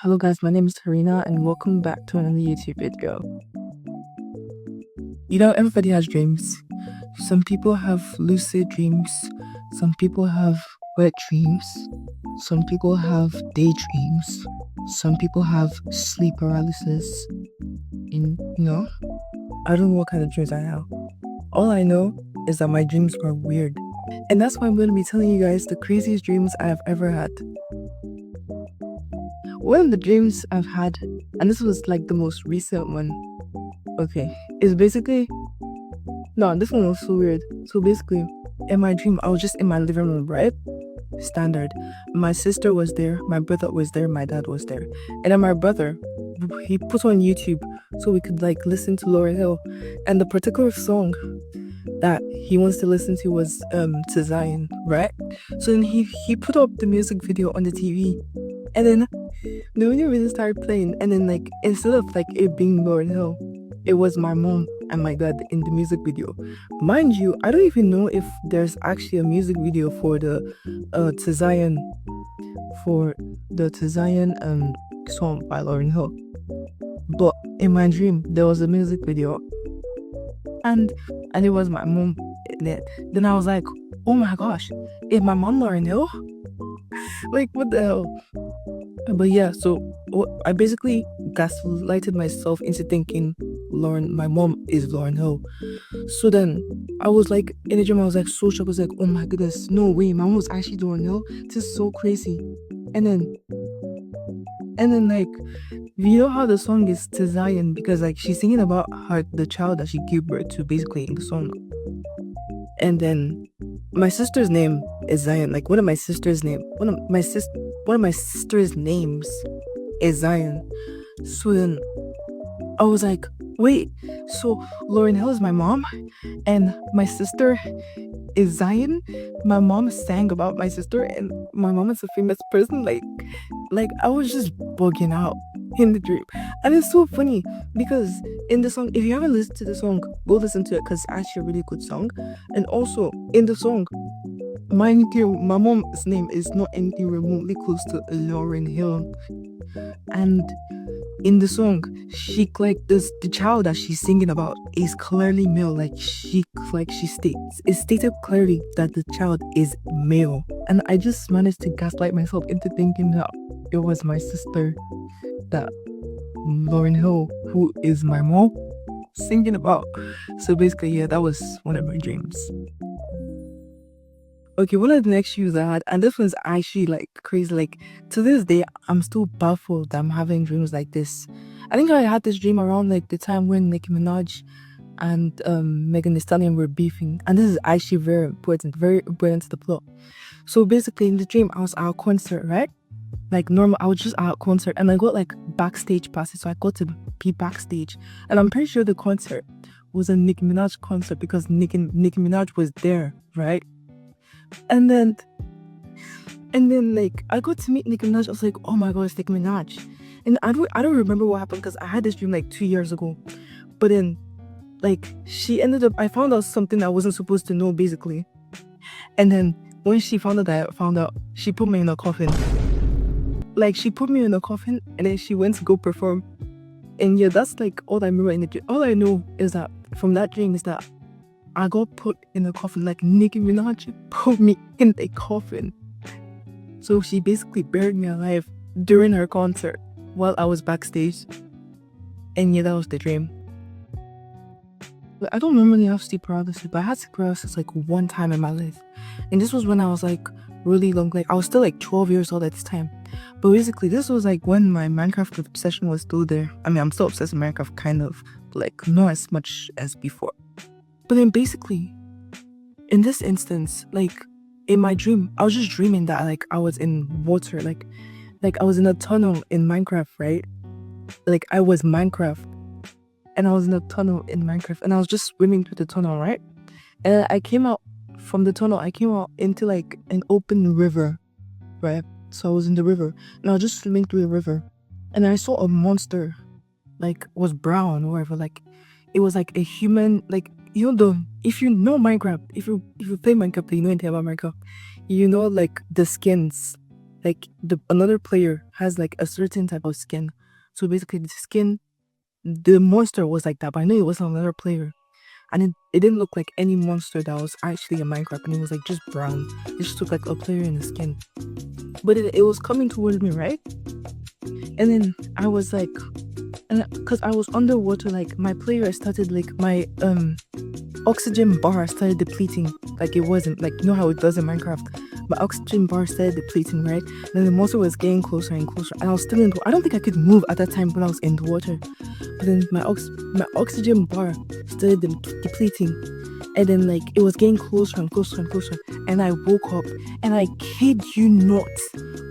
Hello guys, my name is Karina and welcome back to another YouTube video. Everybody has dreams. Some people have lucid dreams, some people have wet dreams, some people have daydreams, some people have sleep paralysis. I don't know what kind of dreams I have. All I know is that my dreams are weird. And that's why I'm going to be telling you guys the craziest dreams I have ever had. One of the dreams I've had, and this was like the most recent one, is basically, no, this one was so weird. So basically, in my dream, I was just in my living room, right? Standard. My sister was there, my brother was there, my dad was there. And then my brother, he put on YouTube so we could like listen to Lauryn Hill. And the particular song that he wants to listen to was To Zion, right? So then he put up the music video on the TV. And then the video really started playing, and then like instead of like it being Lauryn Hill, it was my mom and my dad in the music video. Mind you, I don't even know if there's actually a music video for the To Zion song by Lauryn Hill. But in my dream there was a music video and it was my mom in it. Then I was like, oh my gosh, is my mom Lauryn Hill? Like what the hell? But yeah, so I basically gaslighted myself into thinking my mom is Lauryn Hill. So then I was like, in the dream, I was like so shocked. I was like, oh my goodness, no way, my mom was actually Lauryn Hill. This is so crazy. And then like, you know how the song is To Zion, because like she's singing about the child that she gave birth to basically in the song. And then my sister's name is Zion. Like one of my sister's names is Zion. So then I was like, wait, so Lauryn Hill is my mom and my sister is Zion? My mom sang about my sister and my mom is a famous person. Like I was just bugging out in the dream. And it's so funny because in the song, if you haven't listened to the song, go listen to it because it's actually a really good song. And also in the song, my mom's name is not anything remotely close to Lauryn Hill. And in the song, the child that she's singing about is clearly male. It's stated clearly that the child is male. And I just managed to gaslight myself into thinking that it was my sister, that Lauryn Hill, who is my mom, singing about. So basically, yeah, that was one of my dreams. Okay, one of the next dreams I had, and this one's actually like crazy. Like to this day, I'm still baffled that I'm having dreams like this. I think I had this dream around like the time when Nicki Minaj and Megan Thee Stallion were beefing, and this is actually very important to the plot. So basically, in the dream, I was at a concert, right? Like normal, I was just at a concert, and I got like backstage passes, so I got to be backstage. And I'm pretty sure the concert was a Nicki Minaj concert because Nicki Minaj was there, right? And then like I got to meet Nicki Minaj. I was like, oh my god, it's Nicki Minaj. And I don't remember what happened because I had this dream like 2 years ago. But then like I found out something I wasn't supposed to know basically. And then when she found out, she put me in a coffin. Like she put me in a coffin and then she went to go perform. And yeah, that's like all I remember in the dream. All I know is that from that dream is that I got put in a coffin. Like Nicki Minaj put me in a coffin. So she basically buried me alive during her concert while I was backstage. And yeah, that was the dream. But I don't normally have sleep paralysis, but I had sleep paralysis like one time in my life. And this was when I was like really long, like I was still like 12 years old at this time. But basically this was like when my Minecraft obsession was still there. I mean, I'm still obsessed with Minecraft kind of, but like not as much as before. But then basically, in this instance, like in my dream, I was just dreaming that like I was in water, like I was in a tunnel in Minecraft, right? Like I was Minecraft, and I was in a tunnel in Minecraft, and I was just swimming through the tunnel, right? And I came out from the tunnel. I came out into like an open river, right? So I was in the river, and I was just swimming through the river, and I saw a monster, like was brown or whatever, like it was like a human, like if you know Minecraft, if you play Minecraft, you know anything about Minecraft, you know like the skins like the another player has like a certain type of skin. So basically the skin, the monster was like that, but I knew it was another player. And it didn't look like any monster that was actually in Minecraft, and it was like just brown. It just looked like a player in the skin. But it was coming towards me, right? And then I was like, and because I was underwater, like my player started like my oxygen bar started depleting. Like it wasn't like, you know how it does in Minecraft. My oxygen bar started depleting, right? And then the monster was getting closer and closer, and I was still in the, I don't think I could move at that time when I was in the water. But then my oxygen bar started depleting, and then like it was getting closer and closer and closer, and I woke up, and I kid you not,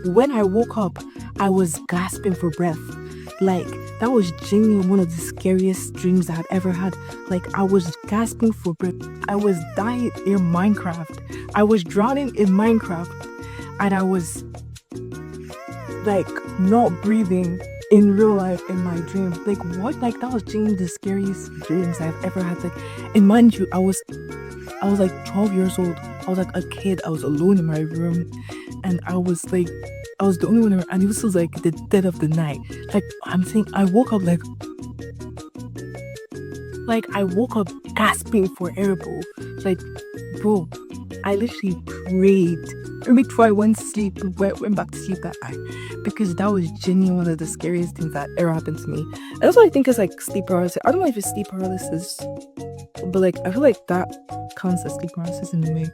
when I woke up I was gasping for breath. Like that was genuinely one of the scariest dreams I had ever had. Like I was gasping for breath. I was dying in Minecraft. I was drowning in Minecraft, and I was like not breathing in real life in my dream. Like what? Like that was genuinely the scariest dreams I've ever had. Like, and mind you, I was like 12 years old. I was like a kid. I was alone in my room, and I was the only one around, and it was like the dead of the night. Like I'm saying, I woke up I woke up gasping for air, bro. Like, bro, I literally prayed before I went to sleep, went back to sleep that night, because that was genuinely one of the scariest things that ever happened to me. And that's what I think is like sleep paralysis. I don't know if it's sleep paralysis, but like I feel like that counts as sleep paralysis in a way.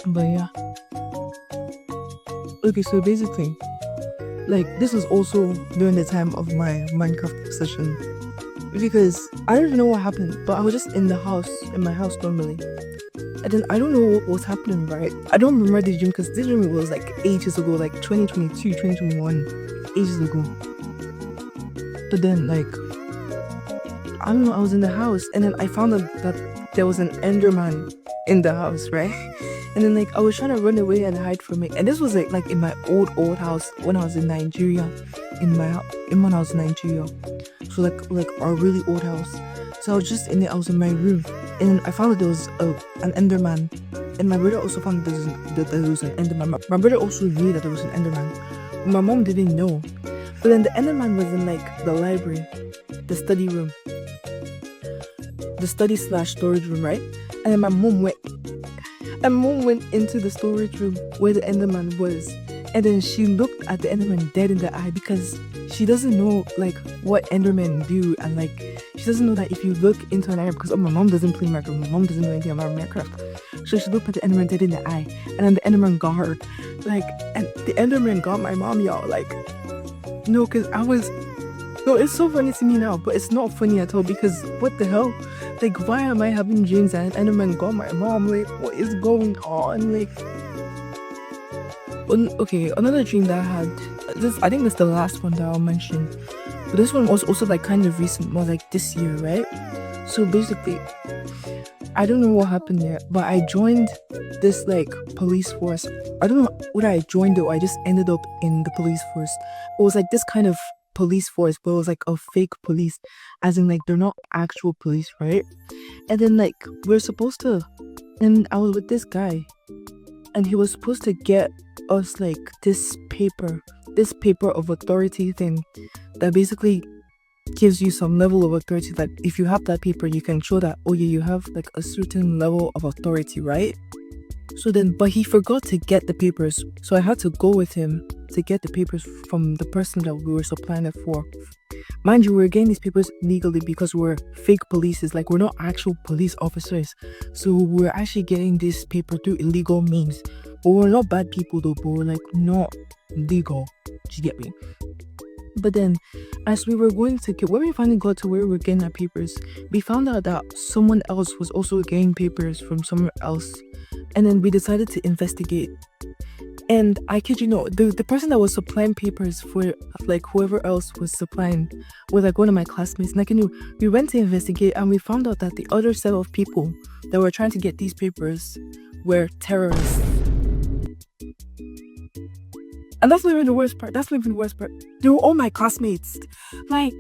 But yeah. Okay, so basically, like this was also during the time of my Minecraft obsession, because I don't even know what happened, but I was just in my house normally, and then I don't know what was happening, right? I don't remember this dream, because this dream was like ages ago, like 2022, 2021, ages ago. But then like, I don't know, I was in the house, and then I found out that there was an Enderman in the house, right? And then like I was trying to run away and hide from it. And this was like in my old house when I was in Nigeria. When I was in Nigeria. So like our really old house. So I was just in it, I was in my room. And I found that there was an Enderman. And my brother also found that there was an Enderman. My brother also knew that there was an Enderman. My mom didn't know. But then the Enderman was in like the library, the study room. The study/storage room, right? And then my mom went into the storage room where the Enderman was, and then she looked at the Enderman dead in the eye, because she doesn't know like what Endermen do, and like she doesn't know that if you look into an eye, because my mom doesn't play Minecraft, my mom doesn't know anything about Minecraft, so she looked at the Enderman dead in the eye, and then the Enderman got her, like, and the Enderman got my mom, y'all, like, no, because no, it's so funny to me now, but it's not funny at all, because what the hell? Like, why am I having dreams and Enderman got my mom? Like, what is going on? Like, okay, another dream that I had, I think that's the last one that I'll mention, but this one was also like kind of recent, more like this year, right? So basically, I don't know what happened there, but I joined this like police force. I don't know what I joined though, I just ended up in the police force. It was like this kind of police force, but it was like a fake police, as in like they're not actual police, right? And then like we're supposed to, and I was with this guy, and he was supposed to get us like this paper of authority thing that basically gives you some level of authority, that if you have that paper you can show that, oh yeah, you have like a certain level of authority, right? So then, but he forgot to get the papers, so I had to go with him to get the papers from the person that we were supplying it for. Mind you, we're getting these papers legally because we're fake police, like we're not actual police officers, so we're actually getting this paper through illegal means. But we're not bad people though, but we're like not legal. Do you get me? But then, as we were going to get, when we finally got to where we were getting our papers, we found out that someone else was also getting papers from somewhere else. And then we decided to investigate. And I kid you not, the person that was supplying papers for like whoever else was supplying was like one of my classmates. And we went to investigate, and we found out that the other set of people that were trying to get these papers were terrorists. And that's not even the worst part. They were all my classmates. Like,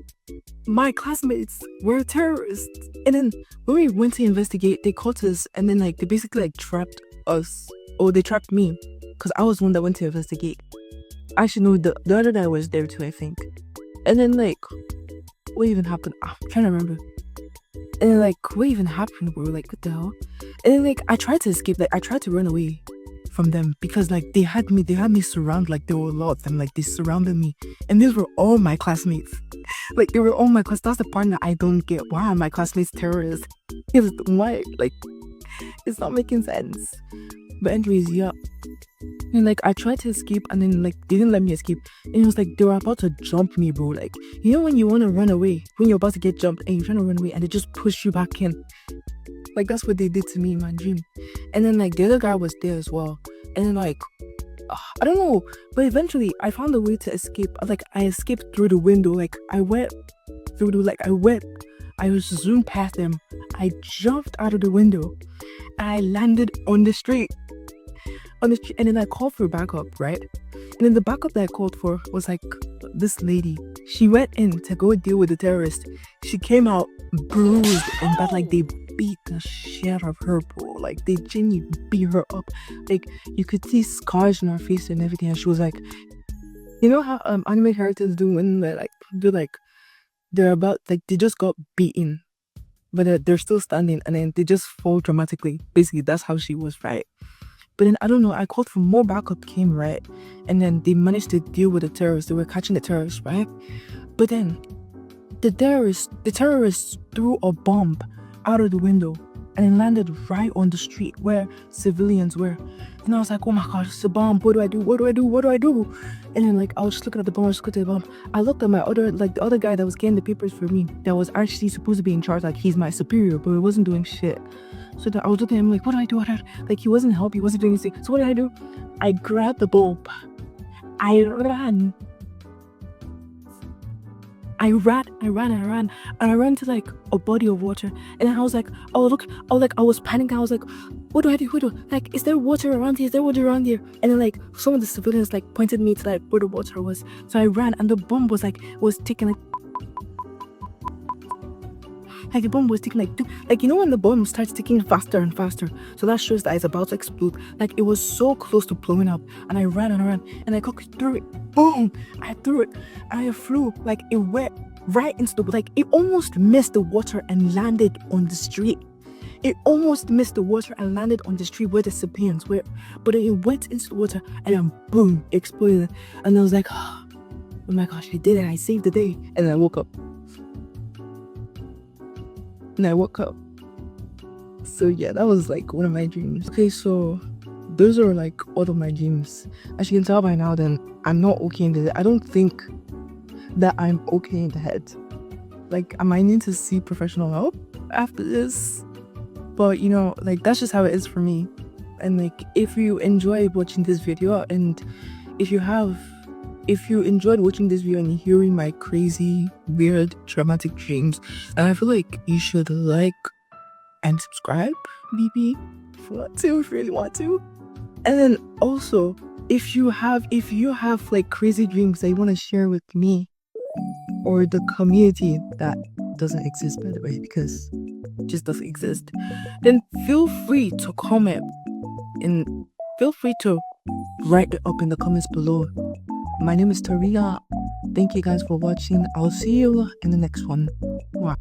my classmates were terrorists. And then when we went to investigate, they caught us, and then like they basically like trapped us. Or they trapped me, because I was the one that went to investigate. Actually, no, the other guy was there too, I think. And then like, what even happened? I'm trying to remember. And then like, what even happened? We were like, what the hell? And then like, I tried to escape. Like, I tried to run away from them because like they had me surrounded. Like there were a lot of them. Like they surrounded me, and these were all my classmates. Like they were all my class. That's the part that I don't get. Why are my classmates terrorists? Because why? Like it's not making sense. But anyways, yeah. And like I tried to escape and then like they didn't let me escape. And it was like they were about to jump me, bro. Like, you know when you want to run away, when you're about to get jumped and you're trying to run away and they just push you back in. Like that's what they did to me in my dream. And then like the other guy was there as well. And then like I don't know, but eventually I found a way to escape. Like I escaped through the window. Like I went through the I was zoomed past them. I jumped out of the window. I landed on the street. And then I called for backup, right? And then the backup that I called for was like this lady. She went in to go deal with the terrorist. She came out bruised and bad. Like they beat the shit out of her, bro. Like they genuinely beat her up. Like you could see scars on her face and everything. And she was like, you know how anime characters do when they're about like they just got beaten, but they're still standing and then they just fall dramatically. Basically, that's how she was, right? But then I don't know, I called for more backup came, right? And then they managed to deal with the terrorists. They were catching the terrorists, right? But then the terrorists threw a bomb out of the window and it landed right on the street where civilians were. And I was like, oh my gosh, it's a bomb. What do I do? What do I do? What do I do? And then like I was just looking at the bomb, I looked at the other guy that was getting the papers for me, that was actually supposed to be in charge, like he's my superior, but he wasn't doing shit. So I was looking at him like, what do I do? Like he wasn't helping, he wasn't doing anything. So what did I do? I grabbed the bulb. I ran. And I ran to like a body of water. And I was like, I was panicking. I was like, what do I do? Like, is there water around here? And then like some of the civilians like pointed me to like where the water was. So I ran and the bomb was ticking like the bomb was ticking like you know when the bomb starts ticking faster and faster, so that shows that it's about to explode. Like it was so close to blowing up, and I ran and I threw it. Boom! I threw it and I flew. Like it went right into like it almost missed the water and landed on the street. It almost missed the water and landed on the street where the civilians were, but it went into the water and then boom, it exploded. And I was like, oh my gosh, I did it! I saved the day. And then I woke up. So yeah, that was like one of my dreams. Okay, so those are like all of my dreams. As you can tell by now, then I'm not okay in the head. I don't think that I'm okay in the head. Like I might need to see professional help after this. But you know, like that's just how it is for me. And like if you enjoy watching this video, and if you enjoyed watching this video and hearing my crazy, weird, traumatic dreams, and I feel like you should like and subscribe, maybe, if you really want to. And then also, if you have like crazy dreams that you want to share with me or the community that doesn't exist, by the way, because it just doesn't exist, then feel free to comment and feel free to write it up in the comments below. My name is Taria. Thank you guys for watching. I'll see you in the next one. Mwah.